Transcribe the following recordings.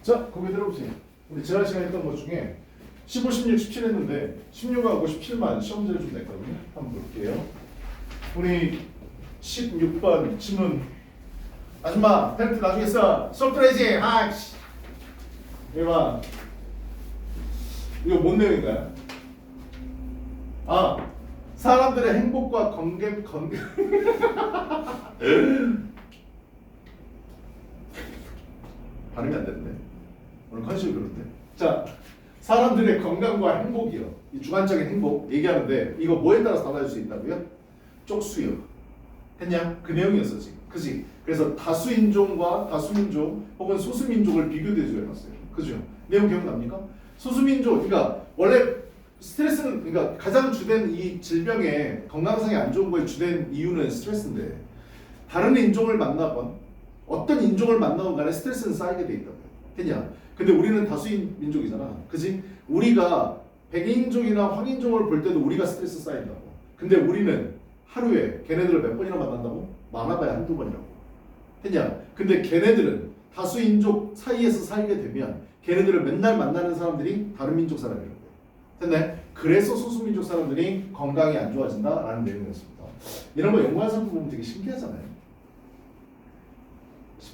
자, 거기 들어보세요. 우리 지난 시간에 했던 것 중에 15, 16, 17 했는데 16하고 17만 시험 문제를 좀 냈거든요. 한번 볼게요. 우리 16번 질문. 아줌마, 펜트 나중에 써. 수업 들어야지. 아이씨. 이거 봐. 이거 뭔 내용인가요? 아, 사람들의 행복과 건강 발음이 안 되는데. 오늘 컨셉이 그런데. 자, 사람들의 건강과 행복이요. 이 주관적인 행복 얘기하는데 이거 뭐에 따라서 달라질 수 있다고요? 쪽수요. 했냐? 그 내용이었었지. 그지? 그래서 다수인종과 다수민족 혹은 소수민족을 비교대조해 놨어요. 그죠? 내용 기억납니까? 소수민족, 그러니까 원래 스트레스는, 그러니까 가장 주된 이 질병의 건강상에 안 좋은 거에 주된 이유는 스트레스인데, 다른 인종을 만나건 어떤 인종을 만나건 간에 스트레스는 쌓이게 돼 있다고요. 했냐? 근데 우리는 다수인 민족이잖아. 그지? 우리가 백인종이나 황인종을 볼 때도 우리가 스트레스 쌓인다고. 근데 우리는 하루에 걔네들을 몇 번이나 만난다고? 많아봐야 한두 번이라고. 했냐? 근데 걔네들은 다수인족 사이에서 살게 되면 걔네들을 맨날 만나는 사람들이 다른 민족 사람이라고. 됐네? 그래서 소수민족 사람들이 건강이 안 좋아진다라는 내용이었습니다. 이런 거 연구하는 사람 보면 되게 신기하잖아요.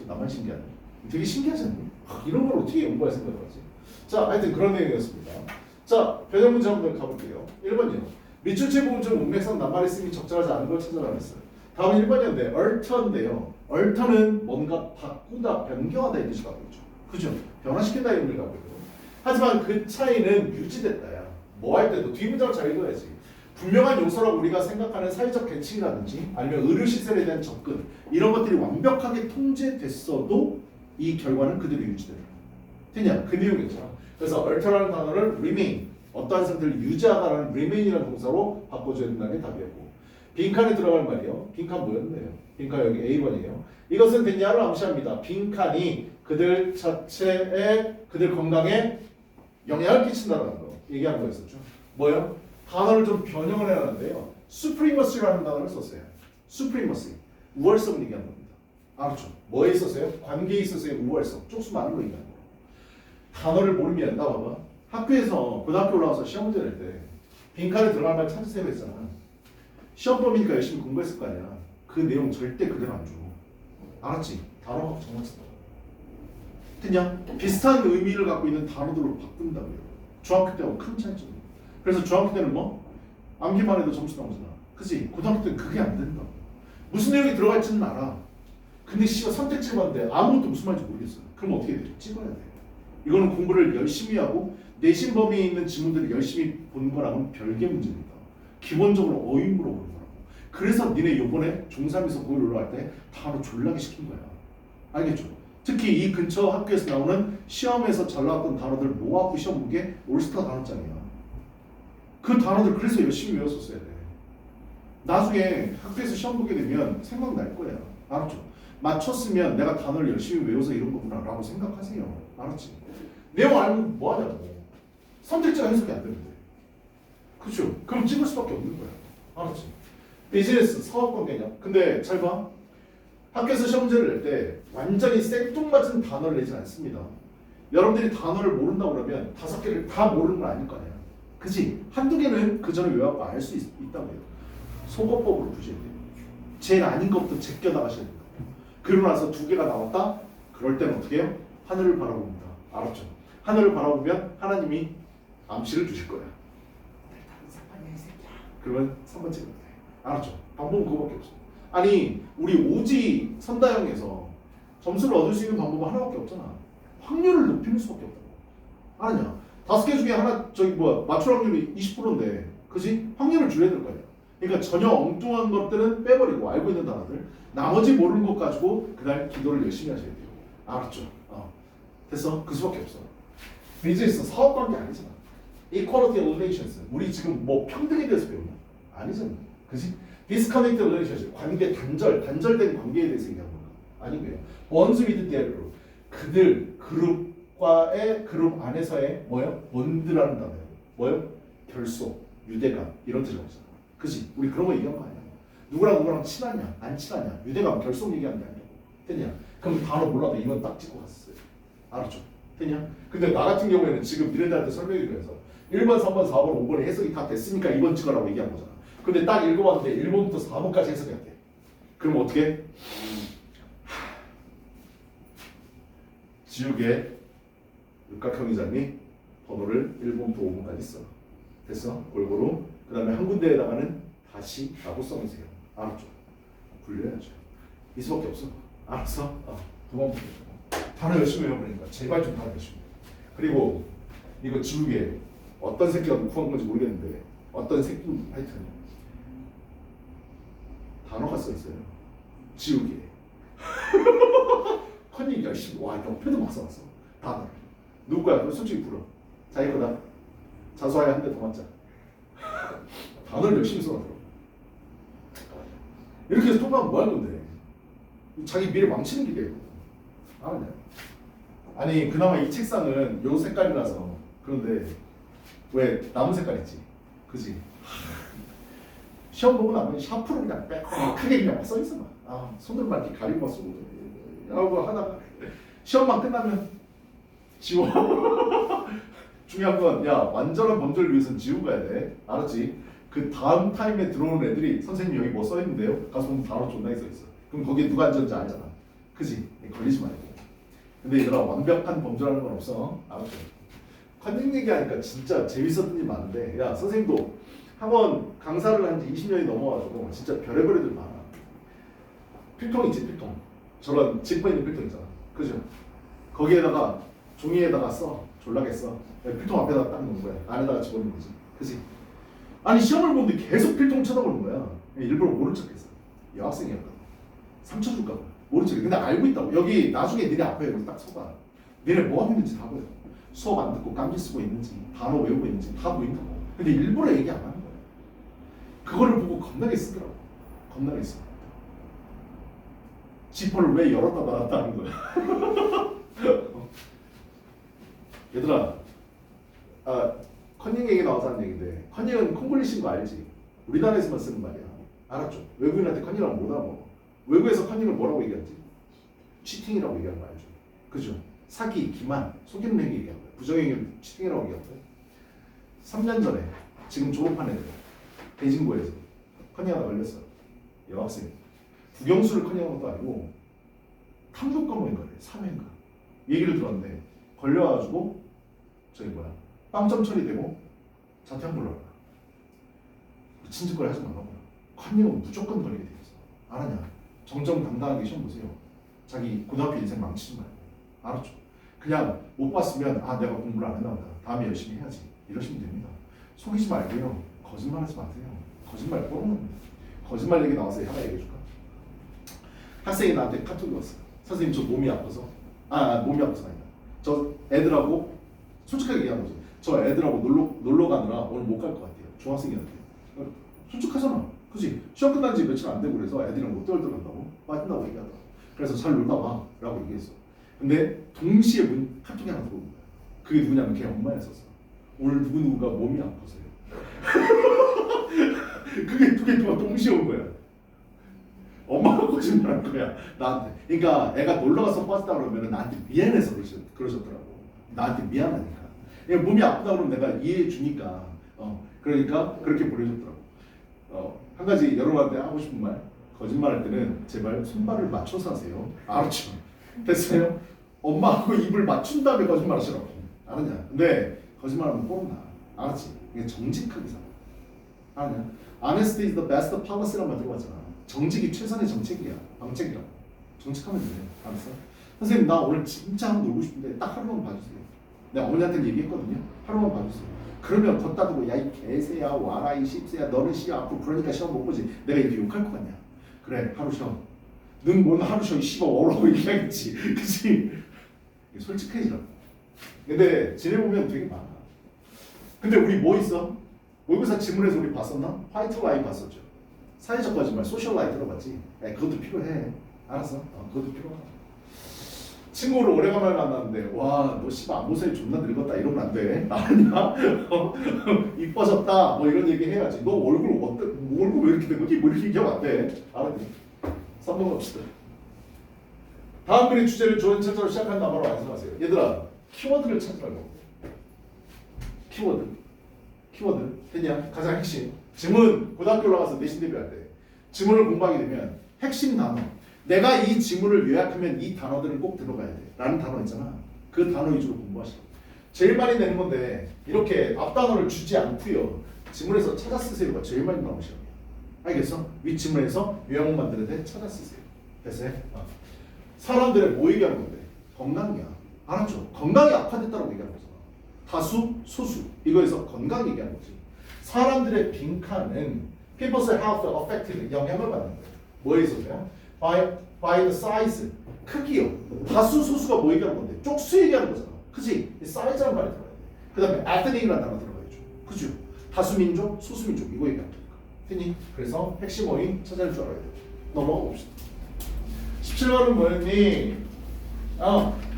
나만 신기하네. 되게 신기하잖아요. 이런 걸 어떻게 연구할 생각을 하지? 자, 하여튼 그런 내용이었습니다. 자, 변형 문제 한번 가볼게요. 1번이요. 밑줄체 부분 중 문맥상 낱말이 쓰기 적절하지 않은 걸 찾아라 했어요. 다음은 1번이었는데 얼터인데요. 얼터는 뭔가 바꾸다, 변경하다 이 뜻이 갖고 있죠. 그죠? 변화시킨다 이 의미를 갖고 있고. 하지만 그 차이는 유지됐다야. 뭐 할 때도 뒷문장을 잘 읽어야지. 분명한 요소라고 우리가 생각하는 사회적 계층이라든지 아니면 의료시설에 대한 접근 이런 것들이 완벽하게 통제됐어도 이 결과는 그대로 유지된다. 됐냐? 그 내용이었잖아. 그래서 alter라는 단어를 remain, 어떠한 상태를 유지하다라는 remain이라는 동사로 바꿔줘야 된다는 게 답이었고, 빈칸에 들어갈 말이요. 빈칸 뭐였나요? 빈칸 여기 A번이에요. 이것은 됐냐를 암시합니다. 빈칸이 그들 자체의 그들 건강에 영향을 끼친다는 거 얘기하는 거였었죠. 뭐요? 단어를 좀 변형을 해야 하는데요. supremacy라는 단어를 썼어요. supremacy, 우월성을 얘기하는 겁니다. 알았죠? 뭐에 있었어요? 관계에 있어서의 우월성, 쪽수 많은 거 얘기하는 거. 단어를 모르면, 나 봐봐. 학교에서 고등학교 올라와서 시험 문제 낼 때 빈칸에 들어갈 말 찾으세요 했잖아. 시험 범위니까 열심히 공부했을 거 아니야. 그 내용 절대 그대로 안 줘. 알았지? 단어가 정말 쓰다. 그냥 비슷한 의미를 갖고 있는 단어들로 바꾼다고요. 중학교 때하고 큰 차이점이에요. 그래서 중학교 때는 뭐? 암기만 해도 점수 나오잖아. 그치? 고등학교 때는 그게 안 된다. 무슨 내용이 들어갈지는 알아. 근데 씨가 선택지 봤는데 아무것도 무슨 말인지 모르겠어. 그럼 어떻게 돼? 찍어야 돼. 이거는 공부를 열심히 하고 내신 범위에 있는 지문들을 열심히 보는 거랑은 별개 문제입니다. 기본적으로 어휘물어 보는 거라고. 그래서 니네 요번에 중3에서 고1 올라갈 때 단어 졸라게 시킨 거야. 알겠죠? 특히 이 근처 학교에서 나오는 시험에서 잘 나왔던 단어들 모아갖고 시험 본 게 올스타 단어장이야. 그 단어들 그래서 열심히 외웠었어야 돼. 나중에 학교에서 시험 보게 되면 생각날 거야. 알았죠? 맞췄으면 내가 단어를 열심히 외워서 이런 거구나 라고 생각하세요. 알았지? 내용 알면 뭐 하냐고. 선택지가 해석이 안 되는데. 그렇죠? 그럼 찍을 수밖에 없는 거야. 알았지? 비즈니스, 사업관계냐? 근데 잘 봐. 학교에서 시험 문제를 낼 때 완전히 생뚱맞은 단어를 내진 않습니다. 여러분들이 단어를 모른다고 그러면 5개를 다 모르는 건 아닐 거 아니야. 그치? 한두 개는 그 전에 외워갖고 알 수 있다고요. 속어법으로 푸셔야 돼요. 제일 아닌 것부터 제껴 나가셔야 된다. 그러고 나서 2개가 나왔다? 그럴 때는 어떻게 해요? 하늘을 바라봅니다. 알았죠? 하늘을 바라보면 하나님이 암시를 주실 거야. 그러면 3번 찍으면 돼. 알았죠? 방법은 그거밖에 없어. 아니, 우리 오지 선다형에서 점수를 얻을 수 있는 방법은 하나밖에 없잖아. 확률을 높이는 수밖에 없다고. 아니냐? 5개 중에 하나, 맞출 확률이 20%인데, 그지? 확률을 줄여야 될 거 아니야. 그러니까 전혀 엉뚱한 것들은 빼버리고, 알고 있는 단어들, 나머지 모르는 것 가지고 그날 기도를 열심히 하셔야 돼요. 알았죠? 됐어? 그 수밖에 없어. 비즈니스, 사업관계 아니잖아. Equality relations, 우리 지금 뭐 평등에 대해서 배우나? 아니잖아. 그지? Disconnected relationship, 관계 단절된 관계에 대해서 얘기하는 건가? 아니고요. Bonds with their group, 그들 그룹과의 그룹 안에서의 뭐요? 본드라는 단어예요. 뭐요? 결속, 유대감 이런 뜻이잖아. 그지? 우리 그런 거 얘기한 거 아니야. 누구랑 친하냐, 안 친하냐, 유대감, 결속 얘기하는 게 아니고. 됐냐? 그럼 단어 몰라도 이건 딱 찍고 갔어요. 알았죠? 했냐? 근데 나 같은 경우에는 지금 니네들한테 설명을 위해서 1번, 3번, 4번, 5번이 해석이 다 됐으니까 2번 찍으라고 얘기한 거잖아. 근데 딱 읽어봤는데 1번부터 4번까지 해석이 안 돼. 그럼 어떻게? 지우개 육각형이잖니? 번호를 1번부터 5번까지 써. 됐어? 골고루. 그 다음에 한 군데에다가는 다시 라고 써주세요. 알았죠? 굴려야죠. 이 수밖에 없어. 알았어? 두 번부터. 단어 열심히 외워보니까 제발 좀 단어 열심히. 그리고 이거 지우개 어떤 새끼가 구한 건지 모르겠는데 어떤 새끼 하여튼 단어가 써 있어요. 지우개. 컨닝이 열심히 와 옆에도 막 써놨어. 단어. 누구 거야? 솔직히 불어. 자기 거다. 자수하에 한 대 더 맞자. 단어를 열심히 써놨어. 이렇게 해서 통과하면 뭐 할 건데? 자기 미래 망치는 길이에요. 알았냐? 아니 그나마 이 책상은 요 색깔이라서 그런데 왜 나무 색깔 있지? 그지? 시험 보고 나면 샤프로 그냥 빽하게 그냥 막 써있어 막. 손으로 막 이렇게 가리고 막 쓰고 하고 하다가 시험만 끝나면 지워. 중요한 건 야 완전한 범죄를 위해서는 지우고 가야 돼. 알았지? 그 다음 타임에 들어오는 애들이 선생님 여기 뭐 써있는데요? 가서 보면 단어 존나게 써있어. 그럼 거기에 누가 앉았는지 알잖아. 그지? 걸리지 말고. 근데 얘들아 완벽한 범죄라는 건 없어. 알았죠? 컨닝 얘기하니까 진짜 재밌었던 일 많은데 야 선생님도 학원 강사를 한 지 20년이 넘어가지고 진짜 별의별 애들 많아. 필통 있지 필통. 저런 지퍼 있는 필통 있잖아. 그죠? 거기에다가 종이에다가 써. 졸라게 써. 필통 앞에다가 딱 놓은 거야. 안에다가 집어넣는 거지. 그지? 아니 시험을 보는데 계속 필통 쳐다보는 거야. 일부러 모른 척했어. 여학생이었거든. 상처 줄까 봐. 모른 척해. 근데 알고 있다고. 여기 나중에 니네 앞에 여기 딱 서봐. 니네 뭐 하고 있는지 다 보여. 수업 안 듣고 깜지 쓰고 있는지 단어 외우고 있는지 다 보인다고. 근데 일부러 얘기 안 하는 거야. 그거를 보고 겁나게 쓰더라고. 겁나게 써. 지퍼를 왜 열었다 닫았다 하는 거야. 얘들아 컨닝 얘기 나와서 하는 얘기인데 컨닝은 콩글리시인 거 알지? 우리나라에서만 쓰는 말이야. 알았죠? 외국인한테 컨닝이랑 못 알아먹어. 외국에서 컨닝을 뭐라고 얘기하지? 치팅이라고 얘기하는 거 알죠? 그죠? 사기, 기만, 속이는 행위 얘기하는 거야. 부정행위를 치팅이라고 얘기하는 거야. 3년 전에 지금 졸업한 애들 대진고에서 컨닝 하나 걸렸어. 여학생 국영수를 컨닝한 것도 아니고 탐독 과목인가 그래. 3회인가 얘기를 들었는데 걸려가지고 저기 뭐야 빵점 처리되고 자퇴한 걸로 알아. 미친 짓거리 하지 말라고. 컨닝은 무조건 걸리게 돼 있어. 알았냐? 정정당당하게 시험 보세요. 자기 고등학교 인생 망치지 말고. 알았죠? 그냥 못 봤으면 내가 공부를 안 했나 보다. 다음에 열심히 해야지. 이러시면 됩니다. 속이지 말고요. 거짓말하지 마세요. 거짓말 뽀록납니다. 거짓말 얘기 나와서 하나 얘기해줄까? 학생이 나한테 카톡이 왔어요. 선생님 저 몸이 아파서 몸이 아파서 아니다. 저 애들하고 솔직하게 얘기한 거지. 저 애들하고 놀러 가느라 오늘 못 갈 것 같아요. 중학생이한테. 솔직하잖아. 그지? 시험 끝난 지 며칠 안 되고 그래서 애들이랑 롯데월드 간다고 빠진다고 얘기하더라. 그래서 잘 놀다 와 라고 얘기했어. 근데 동시에 카톡이 하나 들어온 거야. 그게 누구냐면 걔 엄마였었어. 오늘 누구누구가 몸이 아파서요. 그게 두 개가 동시에 온 거야. 엄마가 거짓말한 거야 나한테. 그러니까 애가 놀러 가서 빠졌다 그러면 나한테 미안해서 그러셨더라고. 나한테 미안하니까. 몸이 아프다 그러면 내가 이해해 주니까. 그러니까 그렇게 보내줬더라고. 한 가지 여러분한테 하고 싶은 말. 거짓말할 때는 제발 손발을 맞춰서 하세요. 알았죠? 됐어요? 엄마하고 입을 맞춘 다음에 거짓말하시라고. 알았냐? 근데 거짓말하면 뽀록나. 알았지? 이게 정직하게 살아. 알았냐? Honesty is the best policy란 말 들어봤잖아. 정직이 최선의 정책이야. 방책이라고. 정직하면 돼. 알았어? 선생님 나 오늘 진짜 한번 놀고 싶은데 딱 하루만 봐주세요. 내가 어머니한테 얘기했거든요. 하루만 봐주세요. 그러면 걷다 두고 야 이 개새야 와라 이 씹새야 너는 시험 앞으로 그러니까 시험 못 보지. 내가 이렇게 욕할 것 같냐. 그래 하루 쉬어. 넌 뭔 하루 쉬어 이 씨발 어라고 얘기하겠지. 그치? 솔직해지라고. 근데 지내보면 되게 많아. 근데 우리 뭐 있어? 모의고사 지문에서 우리 봤었나? 화이트 라이 봤었죠. 사회적 거짓말, 소셜 라이 들어봤지? 그것도 필요해. 알았어? 그것도 필요하다. 친구를 오래간만에 만났는데 와 너 씨발 안보사에 존나 늙었다 이러면 안 돼. 아니야? 이뻐졌다 뭐 이런 얘기 해야지. 너 얼굴 어때? 뭐 얼굴 왜 이렇게 된 거지? 뭐 이렇게 얘기하면 안 돼. 알았지? 3번 갑시다. 다음 글의 주제를 좋은 책자로 시작한다 바로 완성하세요. 얘들아 키워드를 찾으라고. 키워드 됐냐? 가장 핵심. 지문 고등학교 올라가서 내신 대비할 때 지문을 공부하게 되면 핵심 단어. 내가 이 지문을 요약하면 이 단어들은 꼭 들어가야 돼. 라는 단어 있잖아. 그 단어 위주로 공부하시라고. 제일 많이 내는 건데 이렇게 앞단어를 주지 않고요. 지문에서 찾아 쓰세요가 제일 많이 나오는 시험이야. 알겠어? 윗지문에서 요약문 만드는 데 찾아 쓰세요. 됐어요? 사람들의 뭐 얘기하는 건데? 건강이야. 알았죠? 건강이 악화됐다고 얘기하는 거잖아. 다수, 소수. 이거에서 건강 얘기하는 거지. 사람들의 빈칸은 people's health affected 영향을 받는 거예요. 뭐에 있어서요? by the size. 크기요. 다수, 소수가 뭐 얘기하는 건데? 쪽수 얘기하는 거잖아. 그치? 사이즈라는 말이 들어가야 돼. 그 다음에 ethnic이라는 단어가 들어가야죠. 그죠? 다수민족, 소수민족 이거 얘기하는 거니까. 됐니? 그래서 핵심 어휘 찾아낼 줄 알아야 돼. 넘어가 봅시다. 17번은 뭐였니?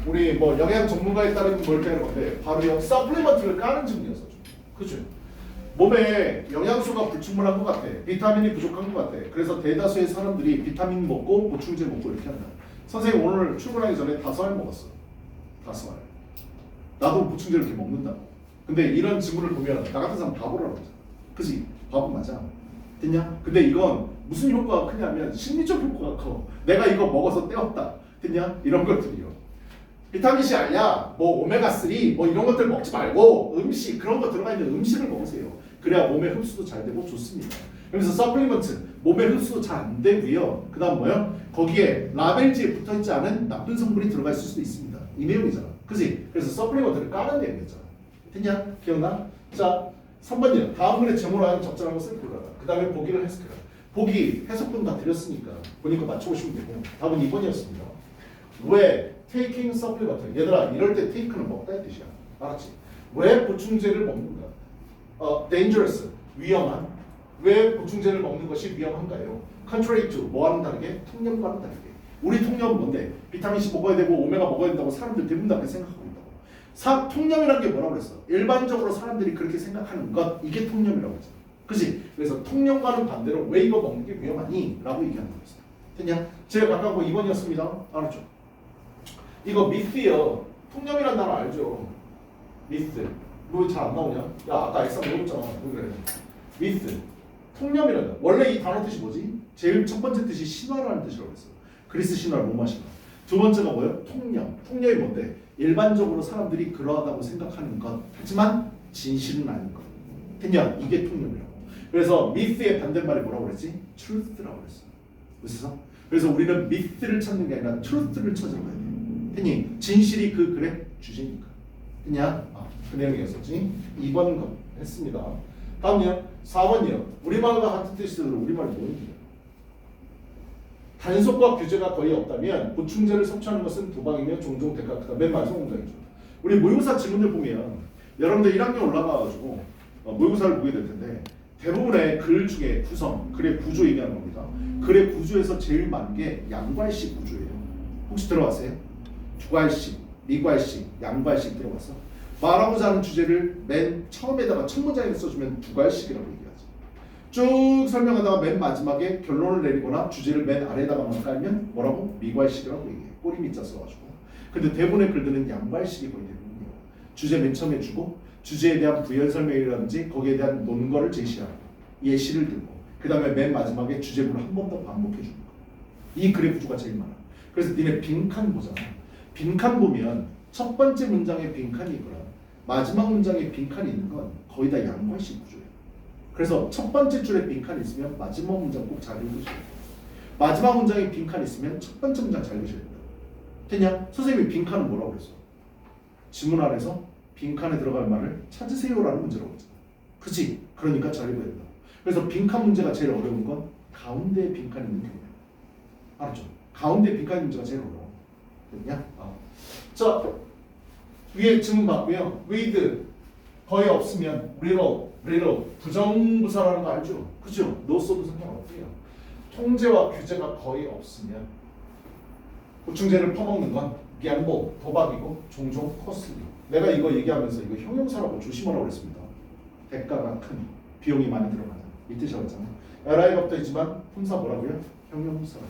우리 뭐 영양 전문가에 따른 뭘 빼는 건데 바로 서플리먼트를 까는 질문이었어. 그죠? 몸에 영양소가 불충분한 것 같아. 비타민이 부족한 것 같아. 그래서 대다수의 사람들이 비타민 먹고 보충제 먹고 이렇게 한다. 선생님 오늘 출근하기 전에 5알 먹었어. 5알. 나도 보충제를 이렇게 먹는다고. 근데 이런 질문을 보면 나 같은 사람 바보라고 하잖아. 그지? 바보 맞아. 됐냐? 근데 이건 무슨 효과가 크냐면 심리적 효과가 커. 내가 이거 먹어서 떼었다. 됐냐? 이런 것들이요. 비타민C 알약, 뭐 오메가3, 뭐 이런 것들 먹지 말고 음식 그런 거 들어가 있는 음식을 먹으세요. 그래야 몸의 흡수도 잘 되고 좋습니다. 그래서 서플리먼트 몸의 흡수도 잘 안 되고요. 그 다음 뭐요? 거기에 라벨지에 붙어있지 않은 나쁜 성분이 들어가 있을 수도 있습니다. 이 내용이잖아. 그지? 그래서 서플리먼트를 까는 내용이잖아. 됐냐? 기억나? 자, 3번이요. 다음 글의 제목으로 하는 적절한 것을 골라라. 그 다음에 보기를 해석해라. 보기 해석분 다 드렸으니까 보니까 맞춰보시면 되고 답은 2번이었습니다. 왜 taking supplement 얘들아 이럴 때 take는 먹다 이 뜻이야. 알았지? 왜 보충제를 먹는가? dangerous 위험한. 왜 보충제를 먹는 것이 위험한가요? contrary to 뭐와는 다르게? 통념과는 다르게. 우리 통념은 뭔데? 비타민C 먹어야 되고 오메가 먹어야 된다고 사람들 대부분 다 그렇게 생각하고 있다고. 통념이라는 게 뭐라고 그랬어? 일반적으로 사람들이 그렇게 생각하는 것 이게 통념이라고 했잖아. 그치? 그래서 통념과는 반대로 왜 이거 먹는 게 위험하니? 라고 얘기하는 거였어. 됐냐? 제가 아까 거 2번이었습니다. 알았죠? 이거 미스요. 통념이란 단어 알죠? 미스. 너 잘 안 나오냐? 야 아까 엑사 물어봤잖아. 왜 그래? 미스. 통념이라는 단어. 원래 이 단어 뜻이 뭐지? 제일 첫 번째 뜻이 신화라는 뜻이라고 했어. 그리스 신화를 로마 신화. 두 번째가 뭐예요? 통념. 통념이 뭔데? 일반적으로 사람들이 그러하다고 생각하는 것. 하지만 진실은 아닌 것. 됐냐? 이게 통념이라고. 그래서 미스의 반대말이 뭐라고 그랬지? truth라고 그랬어. 그래서? 그래서 우리는 미스를 찾는 게 아니라 truth를 찾으러 가야 돼. 됐니? 진실이 그 글의 주제니까. 됐냐? 그 내용이었었지. 2번 거 했습니다. 다음요. 4번이요. 우리말과 같은 뜻이더라도 우리말이 뭐예요? 단속과 규제가 거의 없다면 보충제를 섭취하는 것은 도박이며 종종 대가 크다. 맨 마지막 문장이죠. 우리 모의고사 지문을 보면 여러분들 1학년 올라가가지고 모의고사를 보게 될 텐데 대부분의 글 중에 구성, 글의 구조 얘기하는 겁니다. 글의 구조에서 제일 많은 게 양괄식 구조예요. 혹시 들어봤어요? 두괄식, 미괄식, 양괄식 들어봤어? 말하고자 하는 주제를 맨 처음에다가 첫 문장에 써주면 두괄식이라고 얘기하지. 쭉 설명하다가 맨 마지막에 결론을 내리거나 주제를 맨 아래에다가만 깔면 뭐라고? 미괄식이라고 얘기해. 꼬리 밑자 써가지고. 근데 대부분의 글들은 양괄식이 거의 대부분이에요. 주제 맨 처음에 주고 주제에 대한 부연 설명이라든지 거기에 대한 논거를 제시하고 예시를 들고 그 다음에 맨 마지막에 주제문을 한 번 더 반복해 주는 거. 이 글의 구조가 제일 많아. 그래서 니네 빈칸 보잖아. 빈칸 보면 첫 번째 문장에 빈칸이 있거나 마지막 문장에 빈칸이 있는 건 거의 다 양괄식 구조예요. 그래서 첫 번째 줄에 빈칸이 있으면 마지막 문장 꼭 잘 읽으셔야 돼요. 마지막 문장에 빈칸이 있으면 첫 번째 문장 잘 읽으셔야 된다. 됐냐? 선생님이 빈칸은 뭐라고 그랬어? 지문 안에서 빈칸에 들어갈 말을 찾으세요라는 문제라고 했잖아. 그치? 그러니까 잘 읽어야 된다. 그래서 빈칸 문제가 제일 어려운 건 가운데에 빈칸이 있는 경우야. 알았죠? 가운데에 빈칸 문제가 제일 어려워. 됐냐? 자, 위에 질문 봤고요. with 거의 없으면 little 부정부사라는 거 알죠? 그죠? no 써도 상관없고요. 통제와 규제가 거의 없으면 보충제를 퍼먹는 건 gamble, 도박이고 종종 costly. 내가 이거 얘기하면서 이거 형용사라고 조심하라고 그랬습니다. 대가가 큰, 비용이 많이 들어가는 이 뜻이라고 했잖아요. LI가 붙어있지만 품사 뭐라고요? 형용사라고.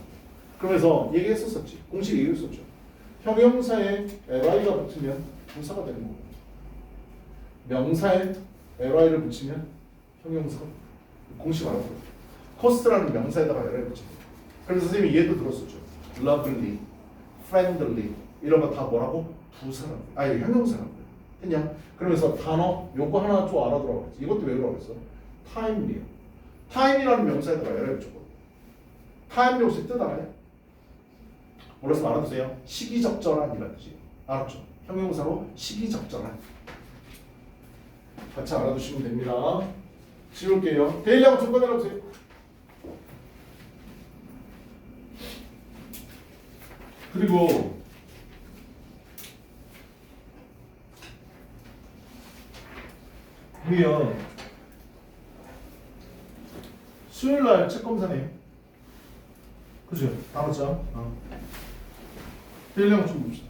그러면서 얘기했었지. 공식 얘기했었죠. 형용사에 ly가 붙으면 동사가 되는 거고 명사에 ly를 붙이면 형용사가 공식 알아보고 코스트라는 명사에다가 ly를 붙이고 그래서 선생님이 얘도 들었었죠. lovely, friendly 이런 거 다 뭐라고? 부사라고 아니 형용사라고 했냐? 그러면서 단어 요거 하나 좀 알아두라고 그랬지. 이것도 외우라고 그랬어. timely time이라는 명사에다가 ly를 붙였거든. timely 혹시 뜻 알아요? 몰라서 알아두세요. 시기적절한 이라는 뜻이에요. 알았죠? 형용사로 시기적절한 같이 알아두시면 됩니다. 지울게요. 데일리하고 조건 알아보세요. 그리고 보면 수요일날 책 검사네요. 그죠? 다 맞죠? 데일리하고 좀 봅시다.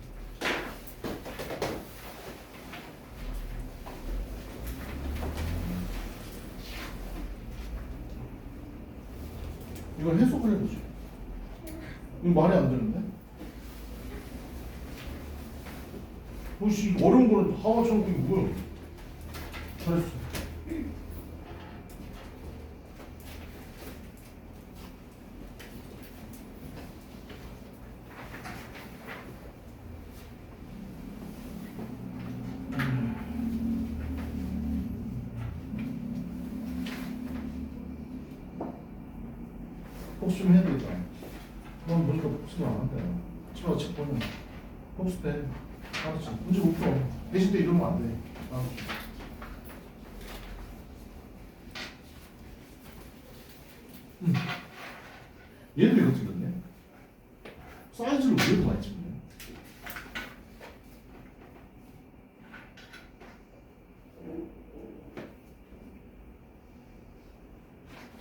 이걸 해석을 해보죠. 이거 말이 안 되는데? 뭐씨 어려운 거는 다 맞춰놓고 이게 뭐야? 잘했어. 복수 좀 해야 되겠다. 넌 보니까 복수도 안 한다. 치마 책 보면 복수돼. 알았지? 문제 못 풀어. 대신 때 이러면 안 돼. 알았지? 얘도 이거 틀렸네. 사이즈를 왜 이렇게 많이 찍네?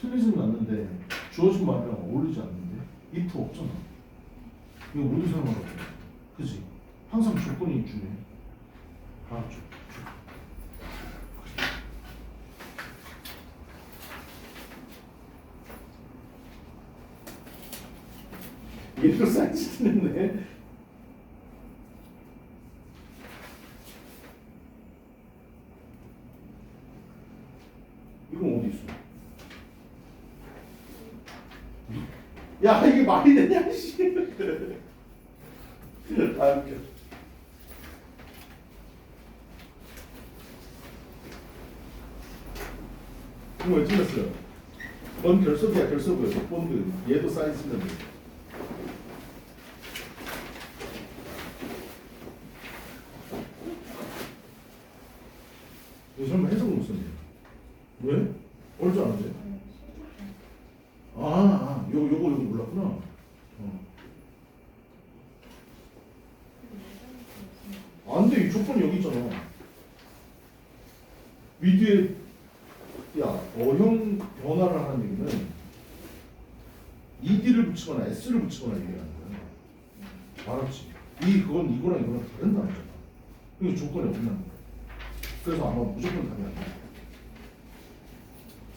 틀리지는 않는데 주어진 말이랑 어울리지 않는데 if 없잖아. 이거 어디 사용하라고? 그지? 항상 조건이 중요해. 알았죠? 얘도 사이즈 틀렸네. 이건 어디 있어? 야 이게 말이 되냐 씨. 아 웃겨. 이거 왜 틀렸어요? 넌 결석이야 결석이야. 본드 얘도 사이즈인데. 이거 설마 해석은 못 썼냐? 왜? 얼지 않은데? 요거 몰랐구나. 안 돼, 이 조건이 여기 있잖아. 위드에, 야, 어형 변화를 하는 얘기는 ed를 붙이거나 s를 붙이거나 얘기하는 거야. 알았지? 그건 이거랑 이거랑 다른 단어잖아. 이게 조건이 없는 거야. 그래서 아마 무조건 답이 안 돼.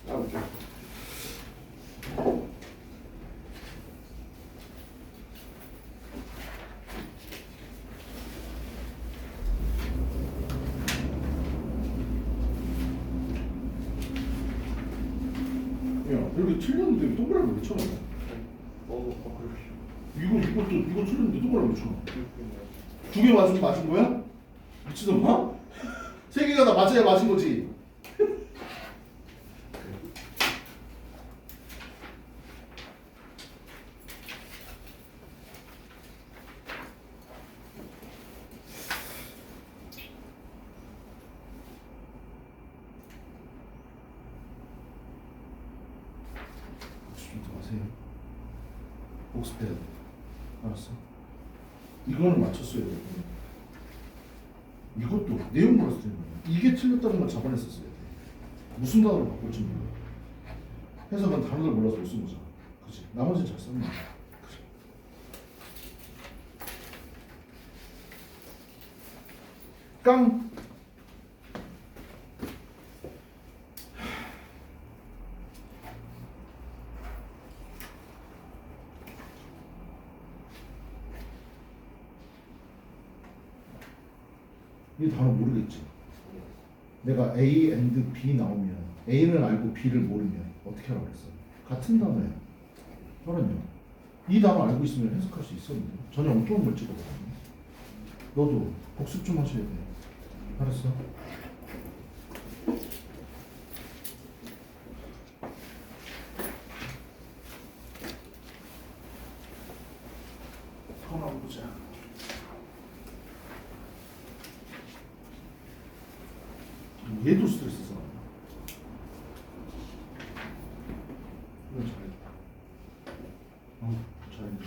알았죠? 이렇게 틀렸는데 동그라미 왜 쳐놔? 이거 틀렸는데 동그라미 왜 쳐놔? 두 개 맞은 거야? 미친놈아? 세 개가 다 맞아야 맞은 거지. 복습해야 돼. 알았어? 이거는 맞췄어야 돼. 이것도 내용 몰라서 되는 거야. 이게 틀렸다는 걸 잡아냈었어야 돼. 무슨 단어로 바꿀지 몰라. 해석은 단어를 몰라서 못 쓴 거잖아. 그치? 나머지는 잘 썼네. 그치? 깡! 이 단어 모르겠지. 내가 A and B 나오면 A는 알고 B를 모르면 어떻게 하라고 그랬어? 같은 단어야. 그럼요. 이 단어 알고 있으면 해석할 수 있었는데 전혀 엉뚱한 걸 찍어버렸네. 너도 복습 좀 하셔야 돼. 알았어? 한번 보자. 얘도 스트레스잖아. 이건 잘했다. 잘했다.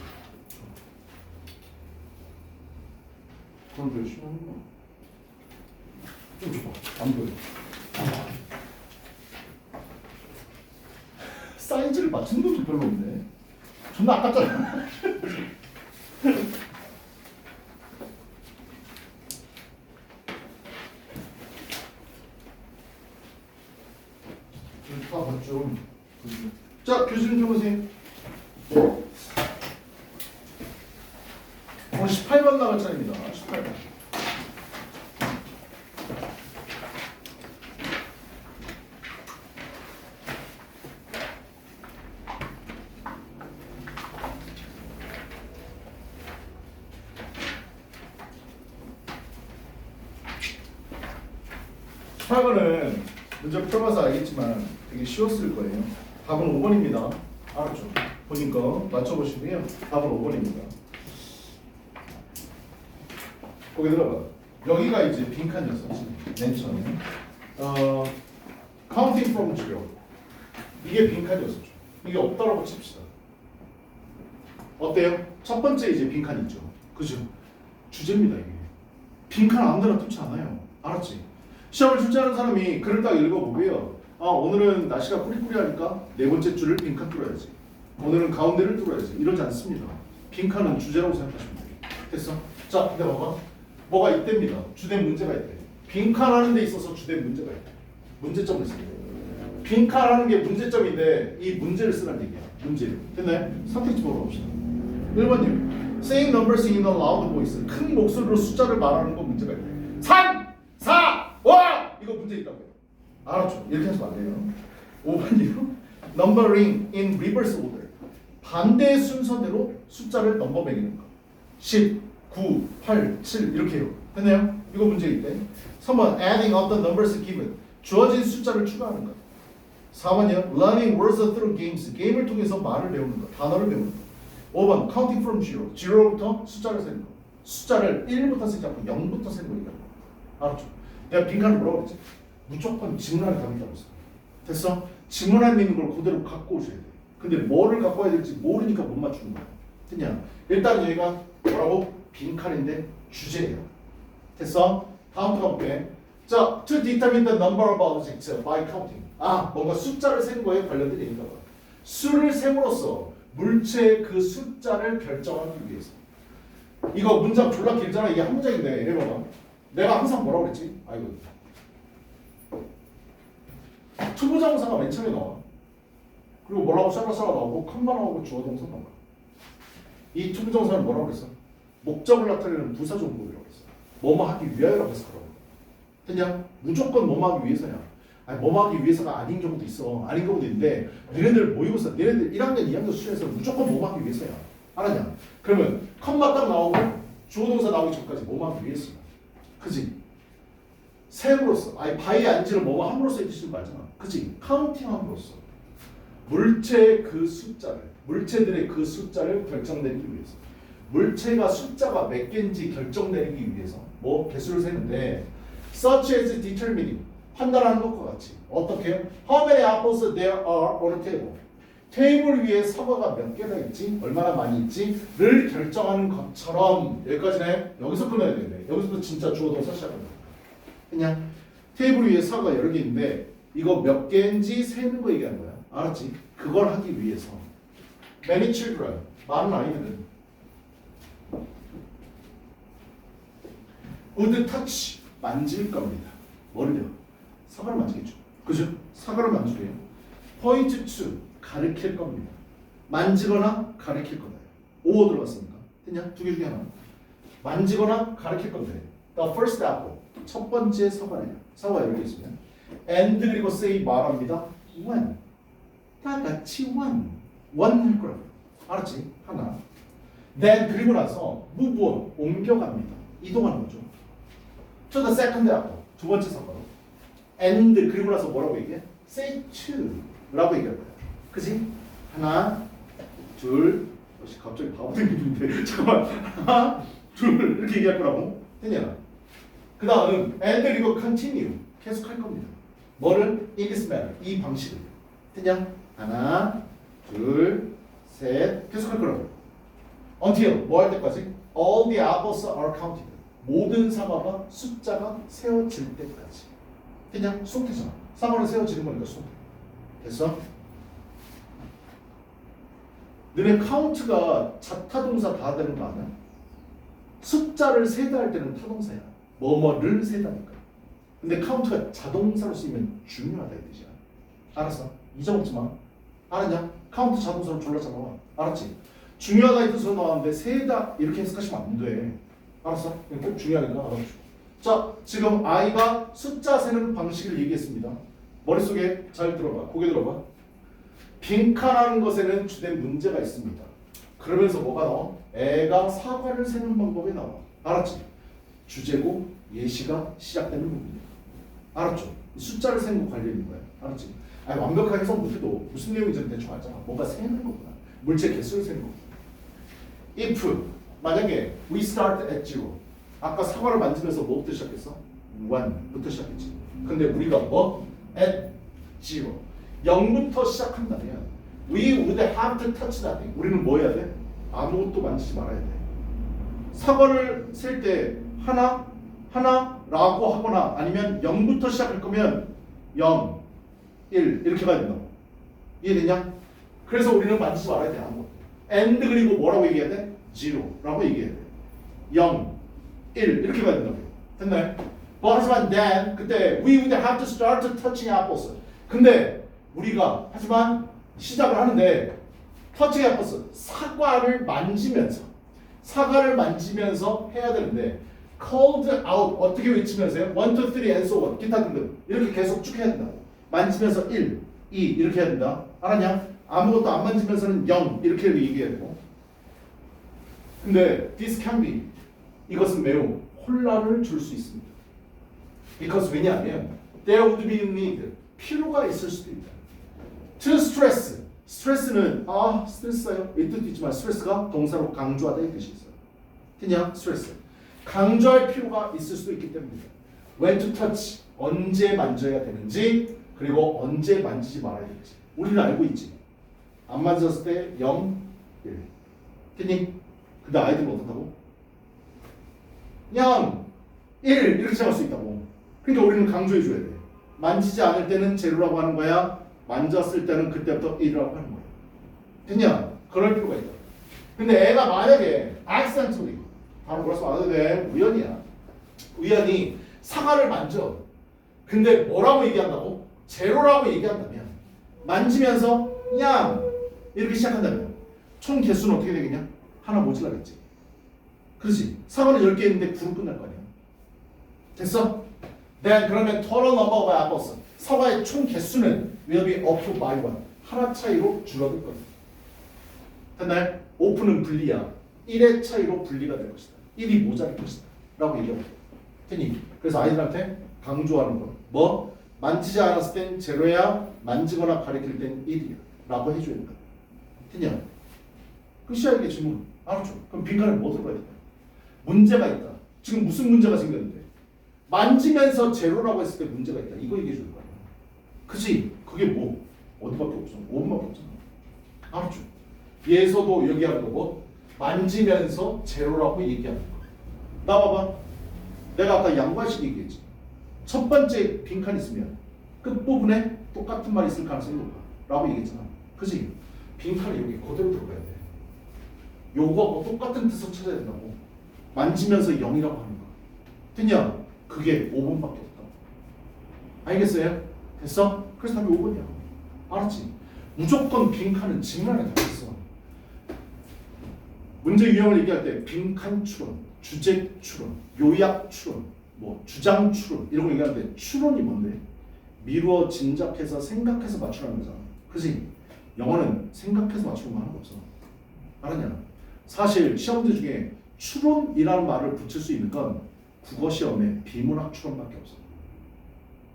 그럼 열심히 하는 거야. 좀 줘봐. 안 보여. 사이즈를 맞춘 놈도 별로 없네. 존나 아깝잖아. 다 봤죠. 자, 교수님 좀 보세요. 오늘 18번 나갈 차례입니다. 18번. 는 문제 풀어봐서 알겠지만 되게 쉬웠을 거예요. 답은 5번입니다. 알았죠? 본인 거 맞춰보시고요. 답은 5번입니다. 거기 들어봐. 여기가 이제 빈칸이었었지. 맨 처음에. Counting from zero. 이게 빈칸이었었죠. 이게 없다라고 칩시다. 어때요? 첫 번째 이제 빈칸 있죠. 그죠? 주제입니다 이게. 빈칸 아무데나 뚫지 않아요. 알았지? 시험을 출제하는 사람이 글을 딱 읽어보고요. 오늘은 날씨가 꾸리꾸리하니까 네 번째 줄을 빈칸 뚫어야지. 오늘은 가운데를 뚫어야지. 이러지 않습니다. 빈칸은 주제라고 생각하시면 돼요. 됐어? 자, 근데 봐봐. 뭐가 이때입니다. 주된 문제가 있대. 빈칸 하는 데 있어서 주된 문제가 있대. 문제점을 쓰는 거예요. 빈칸 하는 게 문제점인데 이 문제를 쓰라는 얘기야. 문제를. 됐나요? 선택지 보러 갑시다. 1번님. Saying numbers in a loud voice. 큰 목소리로 숫자를 말하는 거 문제가 있대. 3, 4, 와! 이거 문제 있다고요. 알았죠? 이렇게 하시면 안 돼요. 5번이요. Numbering in reverse order. 반대 순서대로 숫자를 넘버 매기는 거. 10, 9, 8, 7 이렇게 해요. 됐나요? 이거 문제 있대. 3번 Adding up the numbers given. 주어진 숫자를 추가하는 거. 4번이요. Learning words through games. 게임을 통해서 말을 배우는 거. 단어를 배우는 거. 5번 Counting from zero. zero부터 숫자를 세는 거. 숫자를 1부터 세지 않고 0부터 세는 거 얘기하는 거. 알았죠? 내가 빈칸을 뭐라고 그랬지? 무조건 지문 안에 담긴다고 했어. 됐어? 지문 안에 있는 걸 그대로 갖고 오셔야 돼. 근데 뭐를 갖고 와야 될지 모르니까 못 맞추는 거야. 됐냐? 일단 여기가 뭐라고? 빈칸인데 주제예요. 됐어? 다음부터 가볼게. 자, to determine the number of objects by counting. 뭔가 숫자를 세는 거에 관련된 얘기인가 봐. 수를 셈으로써 물체의 그 숫자를 결정하기 위해서. 이거 문장 졸라 길잖아. 이게 한 문장인데 얘 봐봐. 내가 항상 뭐라고 그랬지? 투부정사가 맨 처음에 나와. 그리고 뭐라고 샤라샤라 나오고 컴마 나오고 주어 동사 나와. 이 투부정사는 뭐라고 그랬어? 목적을 나타내는 부사 종목이라고 했어. 뭐뭐 하기 위하여라고 해서 그러고. 됐냐? 무조건 뭐뭐 하기 위해서야. 뭐뭐 하기 위해서가 아닌 경우도 있어. 아닌 경우도 있는데 너네들 모의고사, 너네들 1학년, 2학년 수준에서 무조건 뭐뭐 하기 위해서야. 알았냐? 그러면 컴마 딱 나오고 주어 동사 나오기 전까지 뭐뭐 하기 위해서. 그지? 셈으로써, 바이 안지를 뭐뭐 함으로써 해주시는 거 알잖아. 그지? 카운팅 함으로써 물체의 그 숫자를, 물체들의 그 숫자를 결정내리기 위해서. 물체가 숫자가 몇 개인지 결정내리기 위해서 뭐 개수를 세는데 such as determining 판단하는 것과 같이 어떻게? How many apples there are on a table. 테이블 위에 사과가 몇 개나 있지? 얼마나 많이 있지?를 결정하는 것처럼. 여기까지네. 여기서 끊어야 되네. 여기서부터 진짜 주어 동사 시작합니다. 그냥 테이블 위에 사과가 여러 개 있는데 이거 몇 개인지 세는 거 얘기하는 거야. 알았지? 그걸 하기 위해서. Many children. 많은 아이들은 would touch. 만질 겁니다. 뭐를요? 사과를 만지겠죠. 그죠? 사과를 만지래요. point to. 가르칠 겁니다. 만지거나 가르칠 거다. 5 들어갔습니까? 됐냐? 두 개 중에 하나. 만지거나 가르칠 건데 the first apple. 첫 번째 사과예요. 사과 여기 있으면 and 그리고 say 말합니다. when. 다 같이 when. one 할 거라고. 알았지? 하나. then 그리고 나서 move on. 옮겨갑니다. 이동하는 거죠. to the second apple. 두 번째 사과로. and 그리고 나서 뭐라고 얘기해? say to 라고 얘기할 거야. 그치? 하나, 둘, 갑자기 바보 된 기분인데 잠깐만. 하나, 둘 이렇게 얘기할 거라고. 됐냐? 그 다음은 and 그리고 continue 계속 할 겁니다. 뭐를? in this manner 이 방식을. 됐냐? 하나, 둘, 셋 계속 할 거라고. until 뭐 할 때까지? all the apples are counted. 모든 사과가 숫자가 세워질 때까지. 그냥 수동태잖아. 사과를 세워지는 거니까 수동태. 됐어? 너네 카운트가 자타동사 다 되는 거 아니야? 숫자를 세다 할 때는 타동사야. 뭐뭐를 세다니까. 근데 카운트가 자동사로 쓰이면 중요하다 이 뜻이야. 알았어? 잊어먹지 마. 알았냐? 카운트 자동사로 졸라 잡아봐. 알았지? 중요하다 이 뜻으로 나왔는데 세다 이렇게 해석하시면 안 돼. 알았어? 꼭 중요하니까 알아주고. 자, 지금 아이가 숫자 세는 방식을 얘기했습니다. 머릿속에 잘 들어봐. 고개 들어봐. 빈칸하는 것에는 주된 문제가 있습니다. 그러면서 뭐가 나와? 애가 사과를 세는 방법이 나와. 알았지? 주제고 예시가 시작되는 부분이야. 알았죠? 숫자를 세는 거 관련 있는 거야. 알았지? 아니, 완벽하게 해석 못해도 무슨 내용인지 대충 알잖아. 뭔가 세는 거구나. 물체 개수를 세는 거구나. if 만약에 we start at zero. 아까 사과를 만지면서 뭐부터 시작했어? one부터 시작했지. 근데 우리가 뭐? at zero. 0부터 시작한다면 we would have to touch nothing. 우리는 뭐 해야 돼? 아무것도 만지지 말아야 돼. 사과를 셀 때 하나라고 하거나 아니면 0부터 시작할 거면 0, 1 이렇게 가야 된다고. 이해됐냐? 그래서 우리는 만지지 말아야 돼. 아무것도. and 그리고 뭐라고 얘기해야 돼? zero라고 얘기해야 돼. 0, 1 이렇게 가야 된다고. 됐나요? 하지만 then 그때 we would have to start touching apples. 근데 우리가 하지만 시작을 하는데 touching apples 사과를 만지면서 해야 되는데 called out 어떻게 외치면서요? 1, 2, 3 and so on 기타 등등 이렇게 계속 쭉 해야 된다고. 만지면서 1, 2 이렇게 해야 된다. 알았냐? 아무것도 안 만지면서는 0 이렇게 얘기해야 되고. 근데 this can be 이것은 매우 혼란을 줄 수 있습니다. because 왜냐하면 there would be need 필요가 있을 수도 있다. to stress 스트레스는 스트레스요 이 뜻도 있지만 스트레스가 동사로 강조하다 이 뜻이 있어요. 그냥 스트레스 강조할 필요가 있을 수도 있기 때문입니다. when to touch 언제 만져야 되는지 그리고 언제 만지지 말아야 되는지 우리는 알고 있지. 안 만졌을 때 0, 1 됐니? 근데 아이들은 어떻다고? 그냥 1 이렇게 생각할 수 있다고. 그러니까 우리는 강조해 줘야 돼. 만지지 않을 때는 제로라고 하는 거야. 만졌을 때는 그때부터 1이라고 하는 거야. 됐냐? 그럴 필요가 있다. 근데 애가 만약에 accidentally 바로 그래서 안 해도 돼. 우연히 사과를 만져. 근데 뭐라고 얘기한다고? 제로라고 얘기한다면 만지면서 그냥 이렇게 시작한다면 총 개수는 어떻게 되겠냐? 하나 모자라겠지. 그렇지? 사과는 10개 있는데 9로 끝날 거 아니야. 됐어? then 그러면 total number of apples 사과의 총 개수는 will be up by 1 하나 차이로 줄어들 거다. 됐나요? 오픈은 분리야. 1의 차이로 분리가 될 것이다. 1이 모자랄 것이다. 라고 얘기하고 됐니? 그래서 아이들한테 강조하는 거 뭐? 만지지 않았을 땐 제로야. 만지거나 가리킬 땐 1이야. 라고 해줘야 된다. 됐냐? 끝이야 이게 질문. 알았죠? 그럼 빈칸에 뭐 들어가야 된다? 문제가 있다. 지금 무슨 문제가 생겼는데? 만지면서 제로라고 했을 때 문제가 있다. 이거 얘기해 줄 거야. 그치? 그게 뭐? 어디밖에 없어. 5분밖에 없잖아. 알았죠? 얘에서도 얘기하는 거고 만지면서 제로라고 얘기하는 거. 나 봐봐. 내가 아까 양관식 얘기했지. 첫 번째 빈칸 있으면 끝부분에 똑같은 말이 있을 가능성이 높아. 라고 얘기했잖아. 그치? 빈칸이 여기 그대로 들어가야 돼. 요거하고 똑같은 뜻을 찾아야 된다고. 만지면서 0이라고 하는 거. 됐냐? 그게 5번밖에 없다. 알겠어요? 됐어? 그래서 답이 5번이야. 알았지? 무조건 빈칸은 질문에 다 있어. 문제 유형을 얘기할 때 빈칸 추론 주제 추론, 요약 추론, 뭐 주장 추론 이런 거 얘기하는데 추론이 뭔데? 미루어 짐작해서 생각해서 맞추라는 거잖아. 그지? 영어는 생각해서 맞추는 거 하는 거 없어. 알았냐? 사실 시험지 중에 추론이라는 말을 붙일 수 있는 건 국어 시험에 비문학 추론밖에 없어.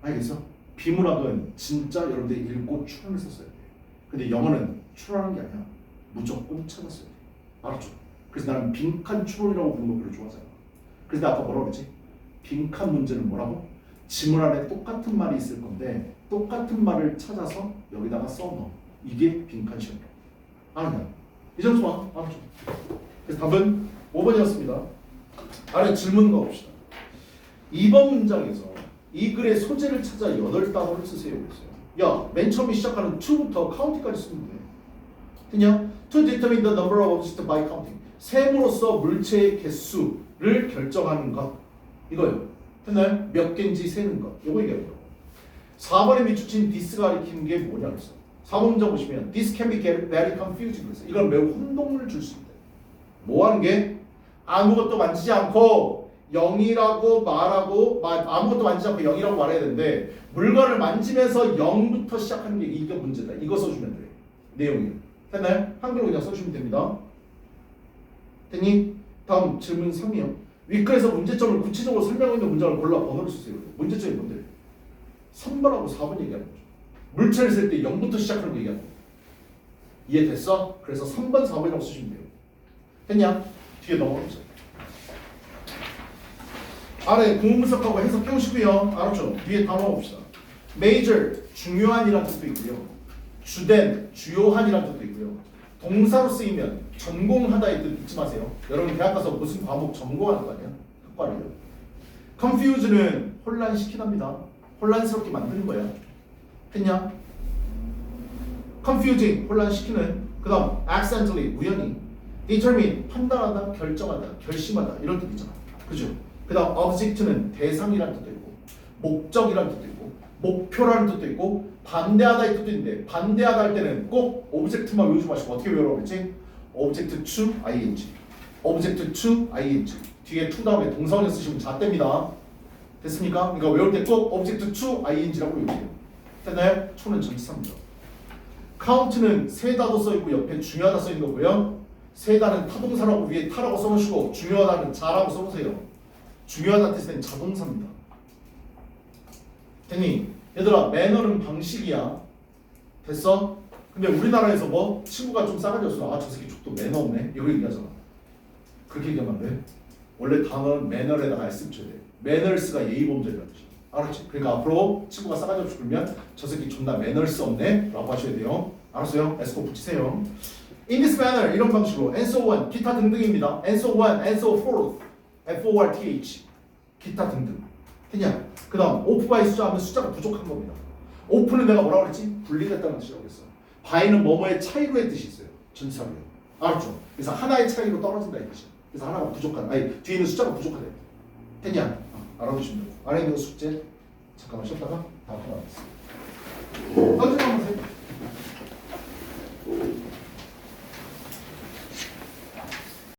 알겠어? 비문학은 진짜 여러분들이 읽고 추론을 썼어야 돼. 근데 영어는 추론하는 게 아니야. 무조건 찾았어야 돼. 알았죠? 그래서 나는 빈칸 추론이라고 부르는 거 별로 좋아하잖아. 그래서 내가 아까 뭐라고 그랬지? 빈칸 문제는 뭐라고? 지문 안에 똑같은 말이 있을 건데 똑같은 말을 찾아서 여기다가 써넣어. 이게 빈칸 시험이야. 알았냐? 이 정도만 알았죠? 그래서 답은 5번이었습니다. 아래 질문과 봅시다. 2번 문장에서 이 글의 소재를 찾아 8단어를 쓰세요. 그랬어요. 야, 맨 처음에 시작하는 to부터 counting까지 쓰면 돼. 그냥 to determine the number of objects by counting. 셈으로써 물체의 개수를 결정하는 것. 이거요. 됐나요? 몇 개인지 세는 것. 이거 얘기하는 거. 4번에 밑줄친 this가 가리키는 게 뭐냐 그랬어. 4번 문장 보시면 this can be very confusing 그랬어. 이건 매우 혼동을 줄 수 있다. 뭐 하는 게? 아무것도 만지지 않고 0이라고 말하고 아무것도 만지지 않고 0이라고 말해야 되는데 물건을 만지면서 0부터 시작하는 게 이게 문제다. 이거 써주면 돼. 내용이. 됐나요? 한글로 그냥 써주면 됩니다. 됐니? 다음 질문 3이요. 윗글에서 문제점을 구체적으로 설명하고 있는 문장을 골라 번호를 쓰세요. 문제점이 뭔데? 3번하고 4번 얘기하는 거죠. 물체를 쓸 때 0부터 시작하는 거 얘기하는 거. 이해됐어? 그래서 3번, 4번이라고 쓰시면 돼요. 됐냐? 뒤에 넘어가보자. 아래 구문 분석하고 해석 해오시고요. 알았죠? 뒤에 단어 봅시다. major, 중요한이라는 뜻도 있고요. 주된, 주요한이라는 뜻도 있고요. 동사로 쓰이면 전공하다의 뜻 잊지 마세요. 여러분 대학 가서 무슨 과목 전공하는 거 아니야? 학과를요. confuse는 혼란시키답니다. 혼란스럽게 만드는 거야. 했냐? confusing, 혼란시키는. 그 다음 accidentally, 우연히. determine, 판단하다, 결정하다, 결심하다 이런 뜻 있잖아. 그죠? 그 다음 object는 대상이라는 뜻도 있고 목적이라는 뜻도 있고 목표라는 뜻도 있고 반대하다의 뜻도 있는데 반대하다 할 때는 꼭 object만 외우지 마시고 어떻게 외우라고 했지? object to ing object to ing 뒤에 to 다음에 동사원을 쓰시면 잣대입니다. 됐습니까? 그러니까 외울 때 꼭 object to ing라고 외우세요. 됐나요? to는 전치사입니다. count는 세다도 써있고 옆에 중요하다 써있는 거고요. 세다는 타동사라고 위에 타라고 써놓으시고 중요하다는 자라고 써보세요. 중요하다는 뜻은 자동사입니다. 됐니? 얘들아 매너는 방식이야. 됐어? 근데 우리나라에서 뭐 친구가 좀 싸가지였어. 아 저 새끼 족도 매너 없네. 이거 얘기하잖아. 그렇게 얘기하면 안 돼. 원래 단어는 매너에다가 S 붙여야 돼. 매너스가 예의범절이라는 뜻이야. 알았지? 그러니까 앞으로 친구가 싸가지 없이 굴면 저 새끼 존나 매너스 없네 라고 하셔야 돼요. 알았어요? S코 붙이세요. In this manner 이런 방식으로 and so on 기타 등등입니다. and so on and so forth forth 기타 등등. 했냐? 그 다음 off by 숫자 하면 숫자가 부족한 겁니다. off는 내가 뭐라고 그랬지? 분리됐다는 뜻이라고 했어. by는 뭐뭐의 차이로의 뜻이 있어요. 전치사로요. 알았죠? 그래서 하나의 차이로 떨어진다 이 뜻이야. 그래서 하나가 부족한 뒤에 있는 숫자가 부족하다. 했냐? 알아두시면 되고. 안에 있는 숙제 잠깐만 쉬었다가 다음 거 하겠습니다. 한번 해볼게요.